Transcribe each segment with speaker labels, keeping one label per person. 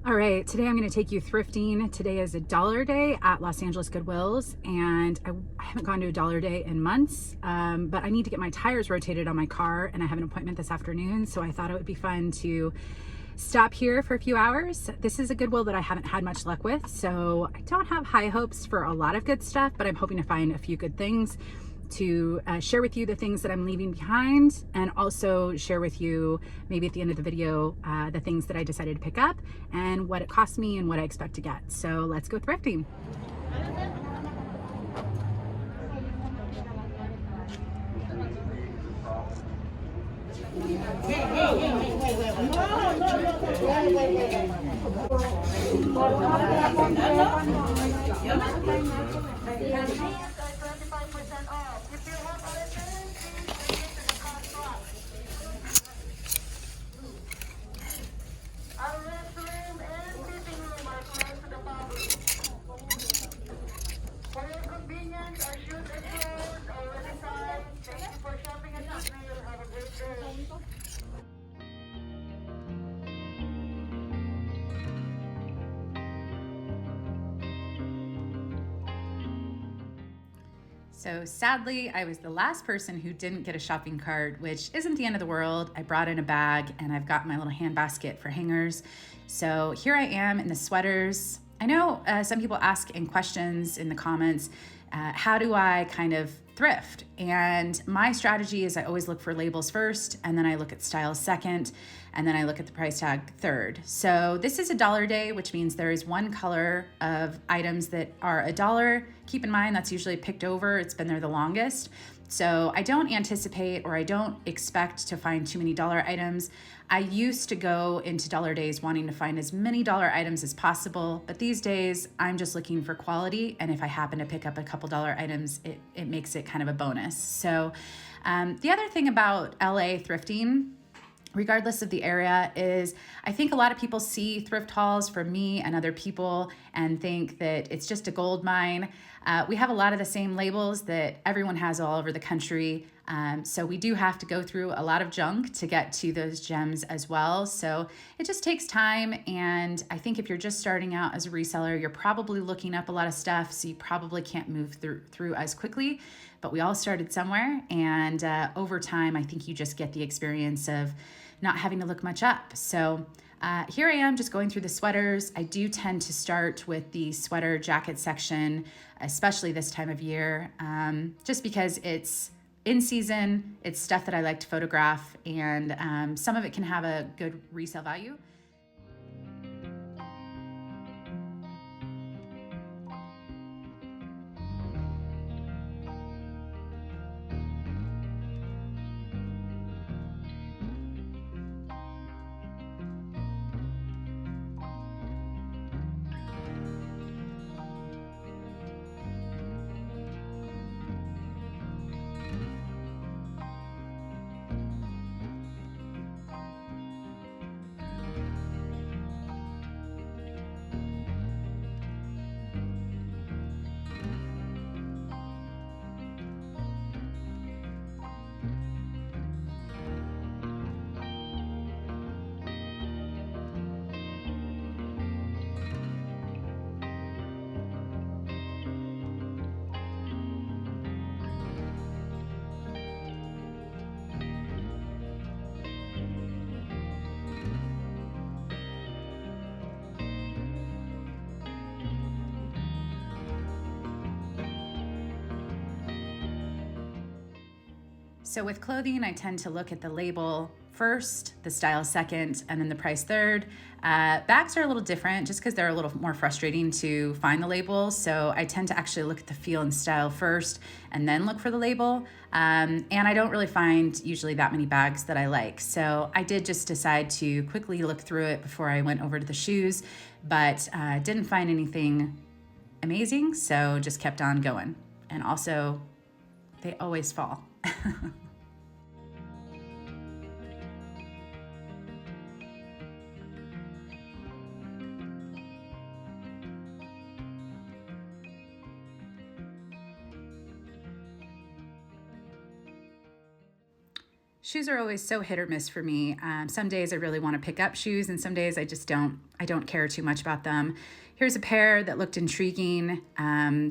Speaker 1: All right, today I'm going to take you thrifting. Today is a dollar day at Los Angeles Goodwills, and I haven't gone to a dollar day in months, but I need to get my tires rotated on my car, and I have an appointment this afternoon, so I thought it would be fun to stop here for a few hours. This is a Goodwill that I haven't had much luck with, so I don't have high hopes for a lot of good stuff, but I'm hoping to find a few good things to share with you the things that I'm leaving behind, and also share with you maybe at the end of the video the things that I decided to pick up and what it cost me and what I expect to get. So let's go thrifting. So sadly, I was the last person who didn't get a shopping cart, which isn't the end of the world. I brought in a bag and I've got my little hand basket for hangers. So here I am in the sweaters. I know some people ask in questions in the comments, how do I kind of thrift? And my strategy is I always look for labels first, and then I look at styles second, and then I look at the price tag third. So this is a dollar day, which means there is one color of items that are $1. Keep in mind that's usually picked over, it's been there the longest. So I don't anticipate or I don't expect to find too many dollar items. I used to go into dollar days wanting to find as many dollar items as possible, but these days I'm just looking for quality, and if I happen to pick up a couple dollar items, it makes it kind of a bonus. So the other thing about LA thrifting, regardless of the area, is I think a lot of people see thrift hauls from me and other people and think that it's just a gold mine. We have a lot of the same labels that everyone has all over the country. So we do have to go through a lot of junk to get to those gems as well. So it just takes time. And I think if you're just starting out as a reseller, you're probably looking up a lot of stuff, so you probably can't move through as quickly. But we all started somewhere. And over time, I think you just get the experience of not having to look much up. So here I am just going through the sweaters. I do tend to start with the sweater jacket section, especially this time of year, just because it's in season, it's stuff that I like to photograph, and some of it can have a good resale value. So with clothing, I tend to look at the label first, the style second, and then the price third. Bags are a little different just because they're a little more frustrating to find the label. So I tend to actually look at the feel and style first and then look for the label. And I don't really find usually that many bags that I like. So I did just decide to quickly look through it before I went over to the shoes, but didn't find anything amazing. So just kept on going. And also, they always fall. Shoes are always so hit or miss for me. Some days I really want to pick up shoes, and some days I just don't. I don't care too much about them. Here's a pair that looked intriguing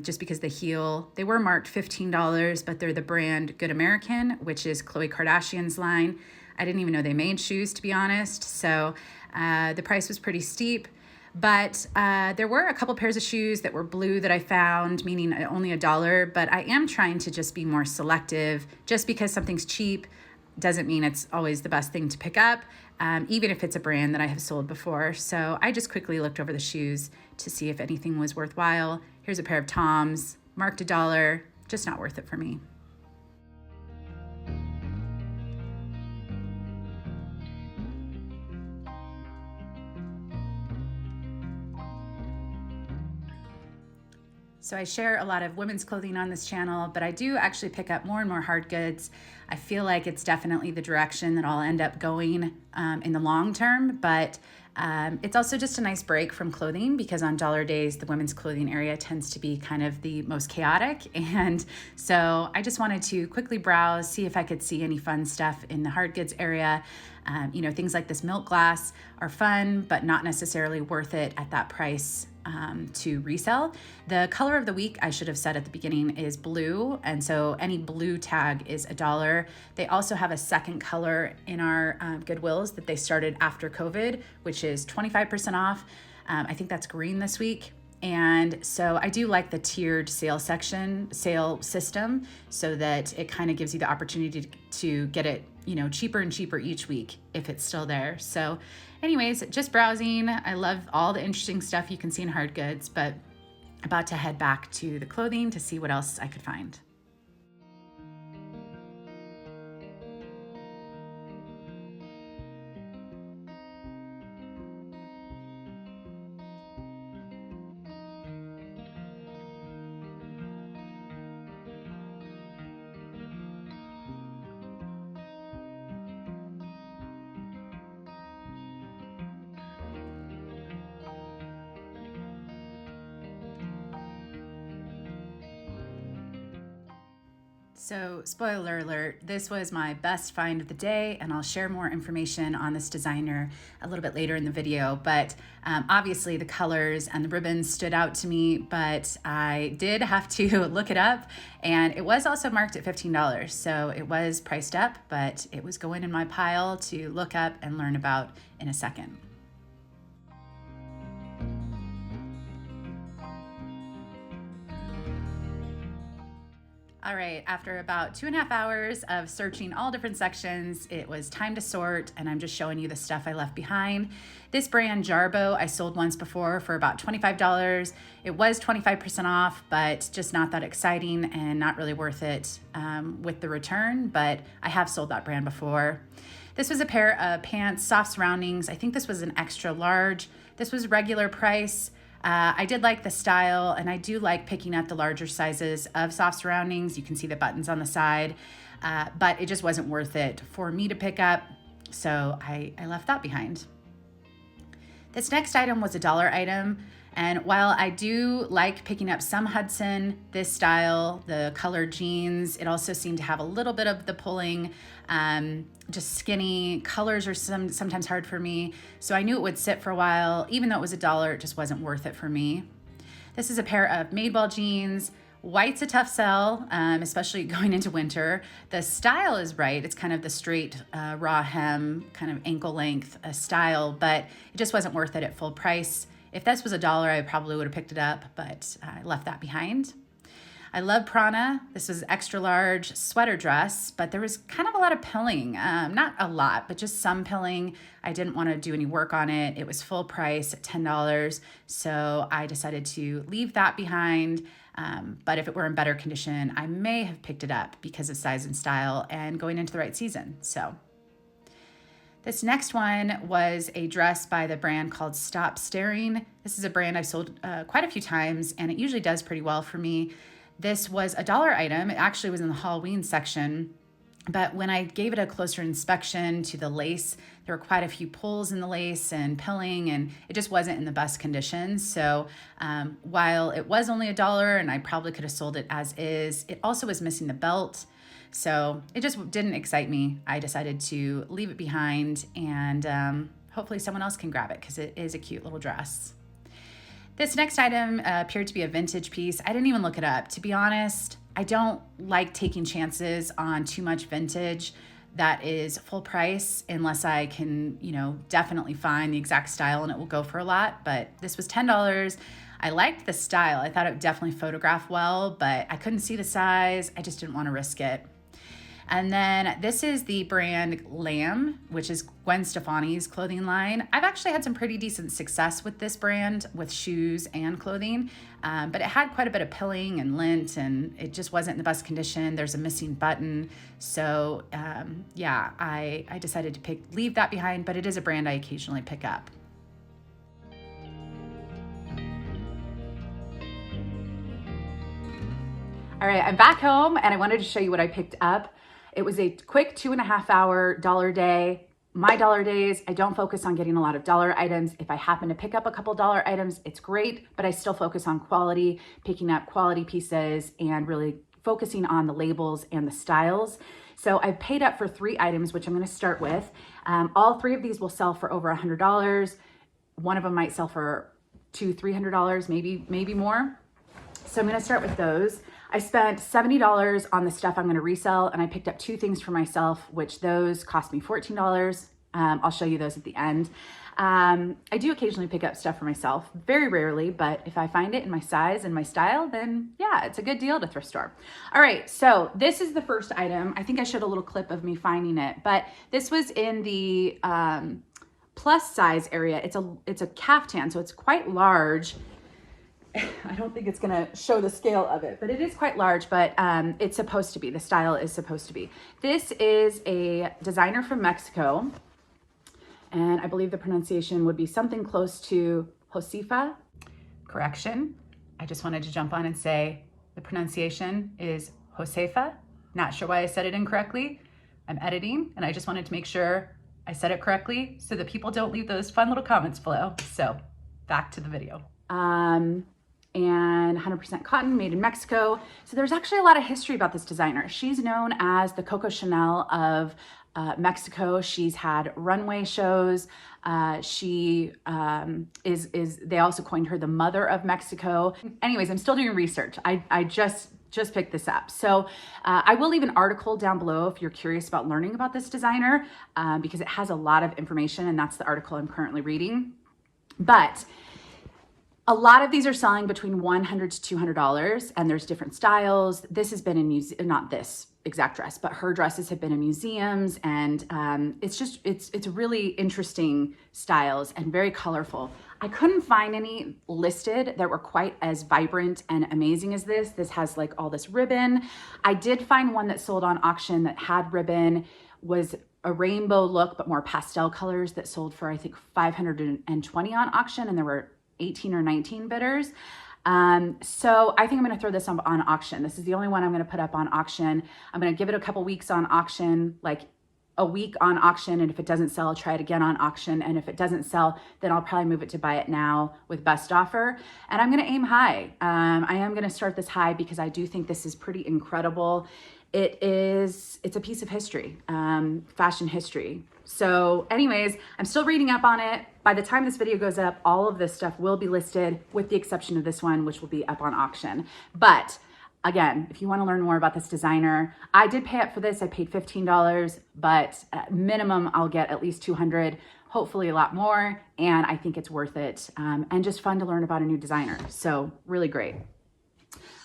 Speaker 1: just because the heel, they were marked $15, but they're the brand Good American, which is Khloe Kardashian's line. I didn't even know they made shoes, to be honest. So the price was pretty steep. But there were a couple pairs of shoes that were blue that I found, meaning only $1. But I am trying to just be more selective. Just because something's cheap doesn't mean it's always the best thing to pick up, even if it's a brand that I have sold before. So I just quickly looked over the shoes to see if anything was worthwhile. Here's a pair of Toms, marked $1, just not worth it for me. So I share a lot of women's clothing on this channel, but I do actually pick up more and more hard goods. I feel like it's definitely the direction that I'll end up going in the long term, but it's also just a nice break from clothing because on dollar days, the women's clothing area tends to be kind of the most chaotic. And so I just wanted to quickly browse, see if I could see any fun stuff in the hard goods area. Things like this milk glass are fun, but not necessarily worth it at that price to resell. The color of the week, I should have said at the beginning, is blue. And so any blue tag is $1. They also have a second color in our Goodwills that they started after COVID, which is 25% off. I think that's green this week. And so I do like the tiered sale system so that it kind of gives you the opportunity to get it, cheaper and cheaper each week if it's still there. So anyways, just browsing. I love all the interesting stuff you can see in hard goods, but about to head back to the clothing to see what else I could find. So spoiler alert, this was my best find of the day, and I'll share more information on this designer a little bit later in the video. But obviously the colors and the ribbons stood out to me, but I did have to look it up, and it was also marked at $15. So it was priced up, but it was going in my pile to look up and learn about in a second. All right, after about 2.5 hours of searching all different sections, it was time to sort, and I'm just showing you the stuff I left behind. This brand, Jarbo, I sold once before for about $25. It was 25% off, but just not that exciting and not really worth it with the return, but I have sold that brand before. This was a pair of pants, soft surroundings. I think this was an extra large. This was regular price. I did like the style, and I do like picking up the larger sizes of soft surroundings. You can see the buttons on the side, but it just wasn't worth it for me to pick up, so I left that behind. This next item was a $1 item, and while I do like picking up some Hudson, this style, the colored jeans, it also seemed to have a little bit of the pulling, just skinny. Colors are sometimes hard for me, so I knew it would sit for a while. Even though it was $1, it just wasn't worth it for me. This is a pair of Madewell jeans. White's a tough sell, especially going into winter. The style is right. It's kind of the straight raw hem, kind of ankle length style, but it just wasn't worth it at full price. If this was $1, I probably would have picked it up, but I left that behind. I love Prana. This was extra large sweater dress, but there was kind of a lot of pilling. Not a lot, but just some pilling. I didn't want to do any work on it. It was full price at $10, so I decided to leave that behind. But if it were in better condition, I may have picked it up because of size and style and going into the right season. So this next one was a dress by the brand called Stop Staring. This is a brand I've sold quite a few times, and it usually does pretty well for me. This was a $1 item. It actually was in the Halloween section, but when I gave it a closer inspection to the lace, there were quite a few pulls in the lace and pilling, and it just wasn't in the best condition. So while it was only $1 and I probably could have sold it as is, it also was missing the belt. So it just didn't excite me. I decided to leave it behind, and hopefully someone else can grab it because it is a cute little dress. This next item appeared to be a vintage piece. I didn't even look it up. To be honest, I don't like taking chances on too much vintage that is full price unless I can, definitely find the exact style and it will go for a lot. But this was $10. I liked the style. I thought it would definitely photograph well, but I couldn't see the size. I just didn't want to risk it. And then this is the brand Lamb, which is Gwen Stefani's clothing line. I've actually had some pretty decent success with this brand with shoes and clothing, but it had quite a bit of pilling and lint, and it just wasn't in the best condition. There's a missing button. So yeah, I decided to leave that behind, but it is a brand I occasionally pick up. All right, I'm back home and I wanted to show you what I picked up. It was a quick 2.5 hour dollar day. My dollar days, I don't focus on getting a lot of dollar items. If I happen to pick up a couple dollar items, it's great, but I still focus on quality, picking up quality pieces and really focusing on the labels and the styles. So I've paid up for 3 items, which I'm gonna start with. All 3 of these will sell for over $100. One of them might sell for $200-300, maybe more. So I'm gonna start with those. I spent $70 on the stuff I'm gonna resell, and I picked up 2 things for myself, which those cost me $14. I'll show you those at the end. I do occasionally pick up stuff for myself, very rarely, but if I find it in my size and my style, then yeah, it's a good deal at a thrift store. All right, so this is the first item. I think I showed a little clip of me finding it, but this was in the plus size area. It's a caftan, so it's quite large. I don't think it's gonna show the scale of it, but it is quite large, but it's supposed to be, the style is supposed to be. This is a designer from Mexico, and I believe the pronunciation would be something close to Josefa. Correction, I just wanted to jump on and say the pronunciation is Josefa. Not sure why I said it incorrectly. I'm editing, and I just wanted to make sure I said it correctly so that people don't leave those fun little comments below. So back to the video. And 100% cotton, made in Mexico. So there's actually a lot of history about this designer. She's known as the Coco Chanel of Mexico. She's had runway shows. They also coined her the mother of Mexico. Anyways, I'm still doing research. I just picked this up. So I will leave an article down below if you're curious about learning about this designer, because it has a lot of information, and that's the article I'm currently reading. But a lot of these are selling between $100 to $200, and there's different styles. This has been in not this exact dress, but her dresses have been in museums, and it's really interesting styles and very colorful. I couldn't find any listed that were quite as vibrant and amazing as this. This has like all this ribbon. I did find one that sold on auction that had ribbon, was a rainbow look, but more pastel colors, that sold for, I think, $520 on auction, and there were 18 or 19 bidders. So I think I'm gonna throw this on auction. This is the only one I'm gonna put up on auction. I'm gonna give it a couple weeks on auction, like a week on auction, and if it doesn't sell, I'll try it again on auction, and if it doesn't sell, then I'll probably move it to buy it now with best offer. And I'm gonna aim high. I am gonna start this high because I do think this is pretty incredible. It's a piece of history, fashion history. So anyways, I'm still reading up on it. By the time this video goes up, all of this stuff will be listed, with the exception of this one, which will be up on auction. But again, if you want to learn more about this designer, I did pay up for this. I paid $15, but at minimum, I'll get at least $200, hopefully a lot more. And I think it's worth it, and just fun to learn about a new designer. So really great.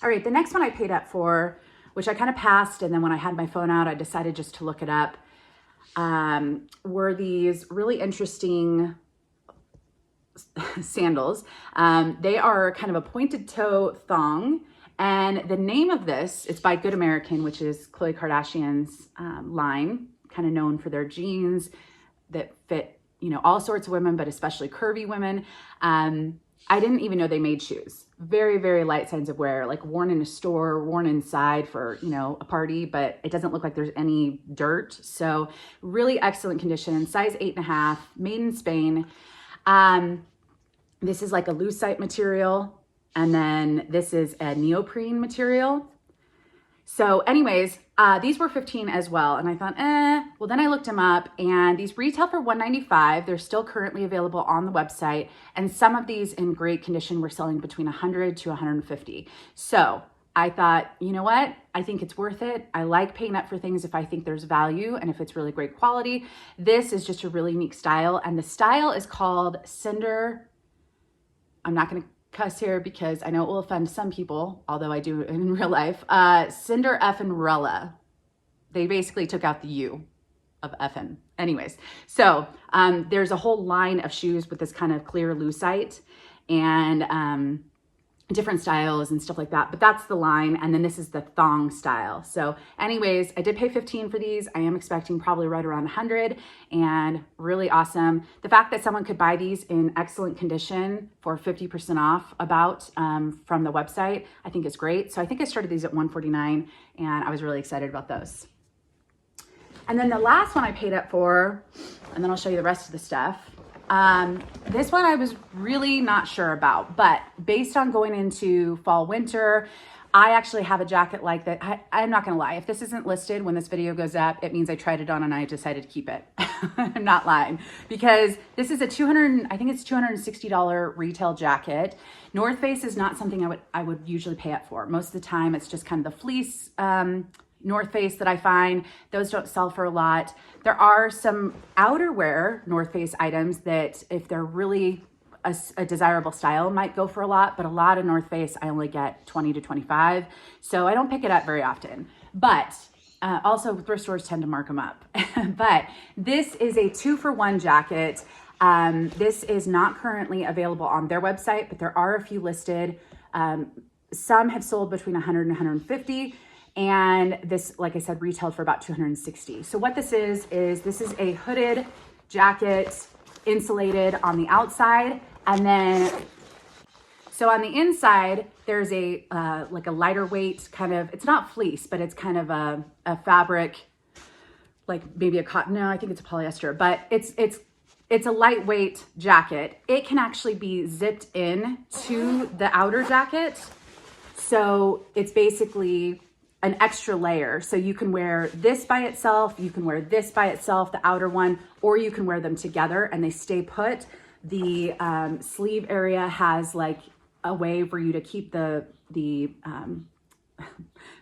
Speaker 1: All right, the next one I paid up for, which I kind of passed, and then when I had my phone out, I decided just to look it up, were these really interesting sandals. They are kind of a pointed toe thong, and the name of this, it's by Good American, which is Khloe Kardashian's line, kind of known for their jeans that fit, all sorts of women, but especially curvy women. I didn't even know they made shoes. Very, very light signs of wear, like worn in a store, worn inside for, a party, but it doesn't look like there's any dirt. So really excellent condition, size 8.5, made in Spain. This is like a lucite material, and then this is a neoprene material. So anyways, these were 15 as well. And I thought, well, then I looked them up and these retail for $195. They're still currently available on the website. And some of these in great condition were selling between 100 to 150. So I thought, you know what? I think it's worth it. I like paying up for things if I think there's value and if it's really great quality. This is just a really unique style. And the style is called Cinder. I'm not going to cuss here because I know it will offend some people, although I do in real life. Cinder Effin'. They basically took out the U of effin'. Anyways, so there's a whole line of shoes with this kind of clear lucite and different styles and stuff like that, but that's the line. And then this is the thong style. So anyways, I did pay 15 for these. I am expecting probably right around 100 and really awesome. The fact that someone could buy these in excellent condition for 50% off from the website, I think is great. So I think I started these at $149 and I was really excited about those. And then the last one I paid up for, and then I'll show you the rest of the stuff. This one I was really not sure about, but based on going into fall, winter, I actually have a jacket like that. I'm not gonna lie, if this isn't listed when this video goes up, it means I tried it on and I decided to keep it. I'm not lying, because this is a I think it's $260 retail jacket. North Face is not something I would usually pay up for. Most of the time it's just kind of the fleece, North Face that I find. Those don't sell for a lot. There are some outerwear North Face items that if they're really a desirable style might go for a lot, but a lot of North Face I only get 20 to 25. So I don't pick it up very often, but also thrift stores tend to mark them up. But this is a 2-for-1 jacket. This is not currently available on their website, but there are a few listed. Some have sold between 100 and 150. And this, like I said, retailed for about 260. So what this is this is a hooded jacket, insulated on the outside. And then, so on the inside, there's a, like a lighter weight kind of, it's not fleece, but it's kind of a fabric, like maybe a cotton, no, I think it's a polyester, but it's a lightweight jacket. It can actually be zipped in to the outer jacket. So it's basically an extra layer. So you can wear this by itself, you can wear this by itself, the outer one, or you can wear them together and they stay put. The sleeve area has like a way for you to keep the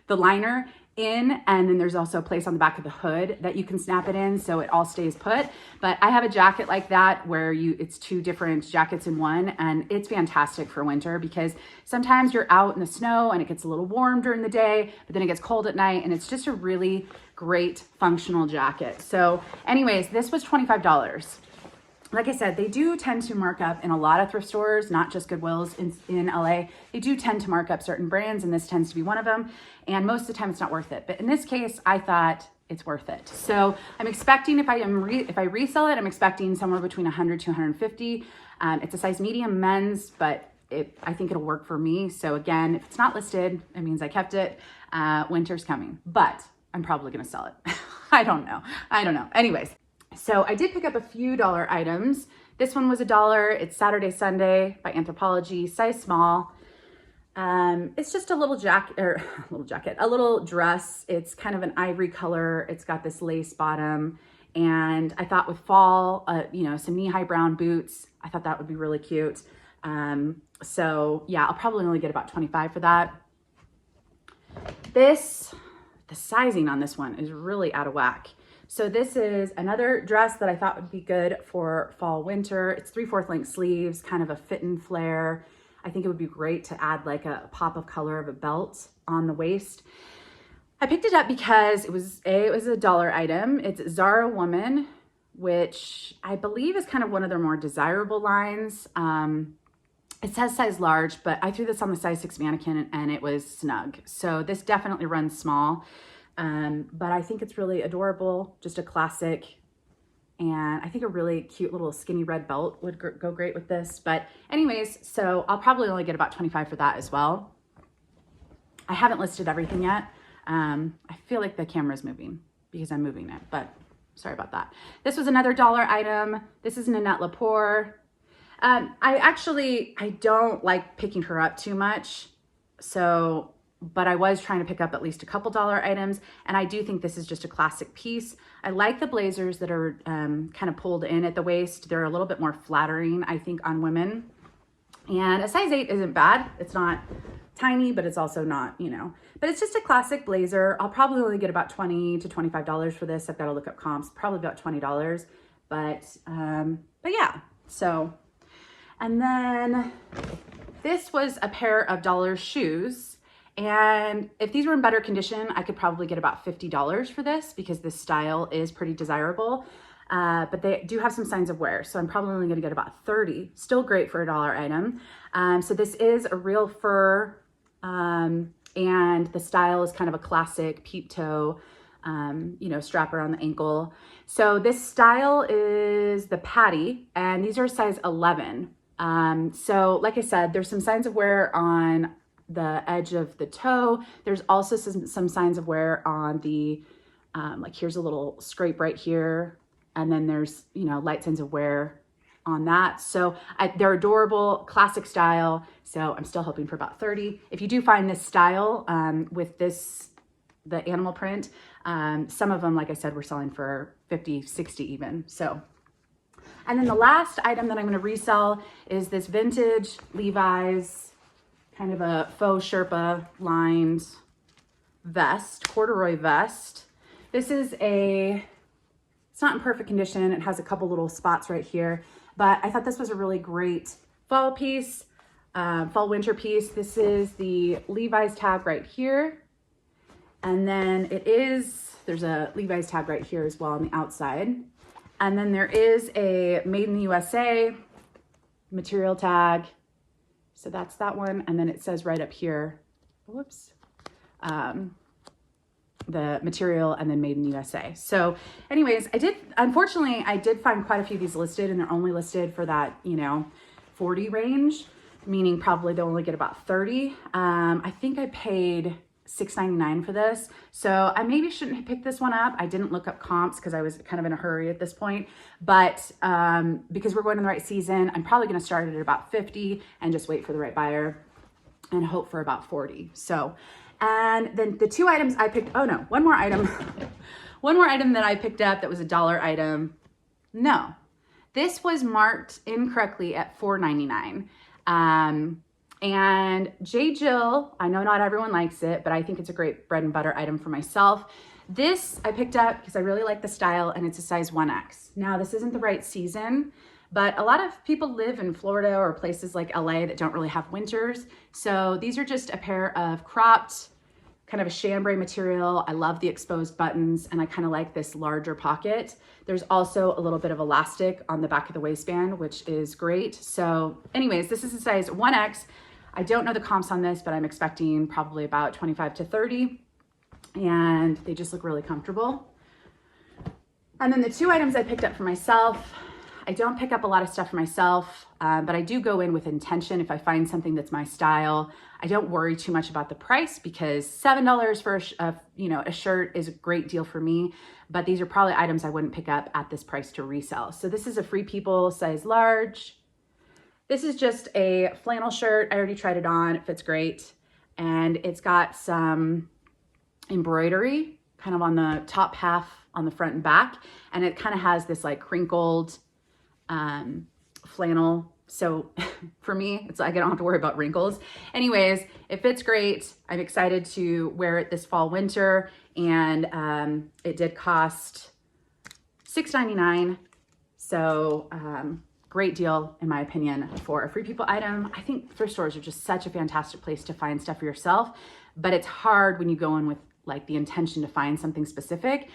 Speaker 1: liner in, and then there's also a place on the back of the hood that you can snap it in so it all stays put. But I have a jacket like that where it's 2 different jackets in one, and it's fantastic for winter because sometimes you're out in the snow and it gets a little warm during the day, but then it gets cold at night, and it's just a really great functional jacket. So anyways, this was $25. Like I said, they do tend to mark up in a lot of thrift stores, not just Goodwills in LA. They do tend to mark up certain brands, and this tends to be one of them. And most of the time it's not worth it. But in this case, I thought it's worth it. So I'm expecting if I resell it, I'm expecting somewhere between 100 to 150. It's a size medium men's, but I think it'll work for me. So again, if it's not listed, it means I kept it. Winter's coming, but I'm probably gonna sell it. I don't know. Anyways. So I did pick up a few dollar items. This one was $1. It's Saturday, Sunday by Anthropologie, size small. It's just a little a little dress. It's kind of an ivory color. It's got this lace bottom. And I thought with fall, some knee-high brown boots, I thought that would be really cute. So yeah, I'll probably only get about 25 for that. The sizing on this one is really out of whack. So this is another dress that I thought would be good for fall, winter. It's 3/4 length sleeves, kind of a fit and flare. I think it would be great to add like a pop of color of a belt on the waist. I picked it up because it was a dollar item. It's Zara Woman, which I believe is kind of one of their more desirable lines. It says size large, but I threw this on the size 6 mannequin and it was snug. So this definitely runs small. But I think it's really adorable, just a classic. And I think a really cute little skinny red belt would go great with this. But anyways, so I'll probably only get about 25 for that as well. I haven't listed everything yet. I feel like the camera's moving because I'm moving it, but sorry about that. This was another dollar item. This is Nanette Lepore. I don't like picking her up too much. So but I was trying to pick up at least a couple dollar items, and I do think this is just a classic piece. I like the blazers that are kind of pulled in at the waist. They're a little bit more flattering, I think, on women. And a size 8 isn't bad. It's not tiny, but it's also not, you know, but it's just a classic blazer. I'll probably only get about $20 to $25 for this. I've got to look up comps, probably about $20, but yeah, so, and then this was a pair of dollar shoes. And if these were in better condition, I could probably get about $50 for this because this style is pretty desirable. But they do have some signs of wear, so I'm probably only gonna get about 30. Still great for a dollar item. So this is a real fur, and the style is kind of a classic peep toe, you know, strap around the ankle. So this style is the patty, and these are size 11. So like I said, there's some signs of wear on the edge of the toe. There's also some signs of wear on the, like here's a little scrape right here. And then there's, you know, light signs of wear on that. So they're adorable, classic style. So I'm still hoping for about 30. If you do find this style with this, the animal print, some of them, like I said, we're selling for 50, 60 even. So, and then the last item that I'm going to resell is this vintage Levi's kind of a faux Sherpa lined vest, corduroy vest. This is it's not in perfect condition. It has a couple little spots right here, but I thought this was a really great fall piece, fall winter piece. This is the Levi's tag right here. And then there's a Levi's tag right here as well on the outside. And then there is a Made in the USA material tag. So that's that one. And then it says right up here, whoops, the material and then Made in USA. So anyways, unfortunately, I did find quite a few of these listed, and they're only listed for that, you know, 40 range, meaning probably they'll only get about 30. I think I paid $6.99 for this. So I maybe shouldn't have picked this one up. I didn't look up comps because I was kind of in a hurry at this point, but because we're going in the right season, I'm probably going to start it at about 50 and just wait for the right buyer and hope for about 40. So, and then the two items I picked, oh no, one more item that I picked up that was a dollar item. No, this was marked incorrectly at $4.99. And J. Jill, I know not everyone likes it, but I think it's a great bread and butter item for myself. This I picked up because I really like the style, and it's a size 1X. Now, this isn't the right season, but a lot of people live in Florida or places like LA that don't really have winters. So these are just a pair of cropped, kind of a chambray material. I love the exposed buttons, and I kind of like this larger pocket. There's also a little bit of elastic on the back of the waistband, which is great. So anyways, this is a size 1X. I don't know the comps on this, but I'm expecting probably about 25 to 30, and they just look really comfortable. And then the two items I picked up for myself, I don't pick up a lot of stuff for myself, but I do go in with intention. If I find something that's my style, I don't worry too much about the price, because $7 for a shirt is a great deal for me, but these are probably items I wouldn't pick up at this price to resell. So this is a Free People size large. This is just a flannel shirt. I already tried it on, it fits great. And it's got some embroidery kind of on the top half on the front and back. And it kind of has this like crinkled flannel. So for me, it's like I don't have to worry about wrinkles. Anyways, it fits great. I'm excited to wear it this fall, winter. And it did cost $6.99. So great deal, in my opinion, for a Free People item. I think thrift stores are just such a fantastic place to find stuff for yourself, but it's hard when you go in with like the intention to find something specific.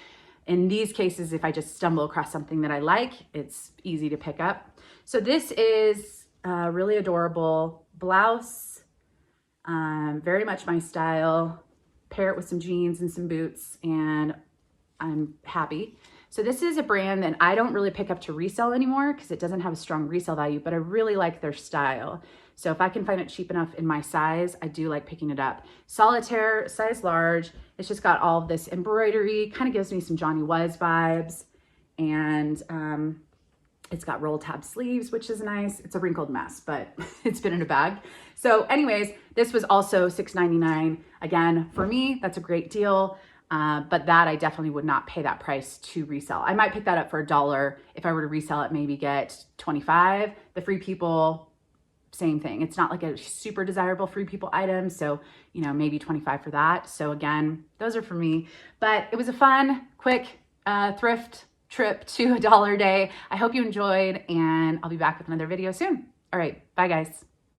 Speaker 1: In these cases, if I just stumble across something that I like, it's easy to pick up. So this is a really adorable blouse, very much my style. Pair it with some jeans and some boots, and I'm happy. So this is a brand that I don't really pick up to resell anymore because it doesn't have a strong resale value, but I really like their style. So if I can find it cheap enough in my size, I do like picking it up. Solitaire, size large. It's just got all of this embroidery, kind of gives me some Johnny Was vibes. And It's got roll tab sleeves, which is nice. It's a wrinkled mess, but it's been in a bag. So anyways, this was also $6.99. Again, for me, that's a great deal. But that I definitely would not pay that price to resell. I might pick that up for $1. If I were to resell it, maybe get 25. The Free People, same thing. It's not like a super desirable Free People item. So, you know, maybe 25 for that. So again, those are for me, but it was a fun, quick thrift trip to $1 a day. I hope you enjoyed, and I'll be back with another video soon. All right, bye guys.